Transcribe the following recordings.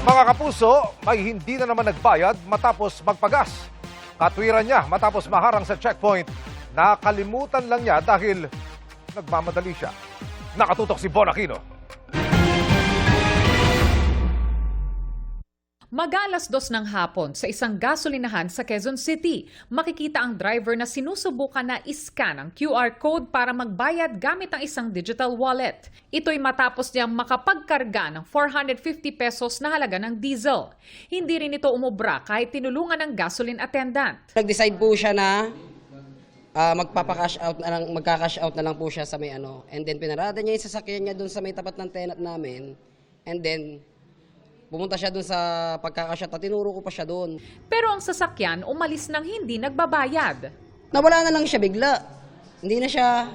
Mga kapuso, may hindi na naman nagbayad matapos magpagas. Katwiran niya matapos maharang sa checkpoint, nakalimutan lang niya dahil nagmamadali siya. Nakatutok si Bon Aquino. Mag-alas 2 ng hapon sa isang gasolinahan sa Quezon City, makikita ang driver na sinusubukan na iscan ang QR code para magbayad gamit ang isang digital wallet. Ito'y matapos niyang makapagkarga ng 450 pesos na halaga ng diesel. Hindi rin ito umubra kahit tinulungan ng gasoline attendant. Nag-decide po siya na magpapa-cash out na lang, magka-cash out na lang po siya sa may ano. And then pinarada niya yung sasakyan niya doon sa may tapat ng tenant namin. And then pumunta siya doon sa pagkakasya at tinuro ko pa siya doon. Pero ang sasakyan umalis nang hindi nagbabayad. Nawala na lang siya bigla. Hindi na siya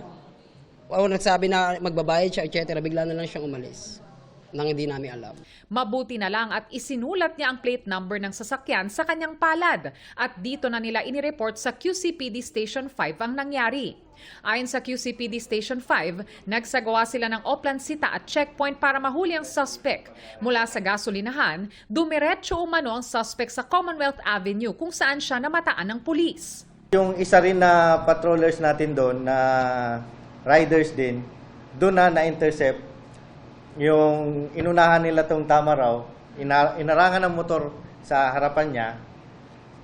nagsabi na magbabayad siya, etc. Bigla na lang siyang umalis nang hindi namin alam. Mabuti na lang at isinulat niya ang plate number ng sasakyan sa kanyang palad at dito na nila inireport sa QCPD Station 5 ang nangyari. Ayon sa QCPD Station 5, nagsagawa sila ng oplansita at checkpoint para mahuli ang suspect. Mula sa gasolinahan, dumiretso umano ang suspect sa Commonwealth Avenue kung saan siya namataan ng pulis. Yung isa rin na patrollers natin doon na riders din, doon na na-intercept. Yung inunahan nila tong tama raw, inarangan ng motor sa harapan niya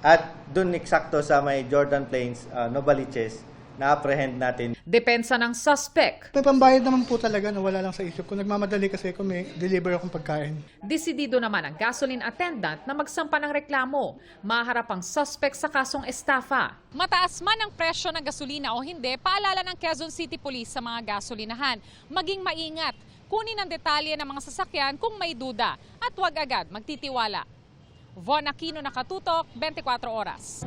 at doon eksakto sa may Jordan Plains, Novaliches, na-apprehend natin. Depensa ng suspect. May pambayad naman po talaga na wala lang sa isip ko. Nagmamadali kasi ako, may deliver akong pagkain. Desidido naman ang gasoline attendant na magsampa ng reklamo. Maharap ang suspect sa kasong estafa. Mataas man ang presyo ng gasolina o hindi, paalala ng Quezon City Police sa mga gasolinahan. Maging maingat. Kunin ang detalye ng mga sasakyan kung may duda at huwag agad magtitiwala. Von Aquino, Nakatutok, 24 Oras.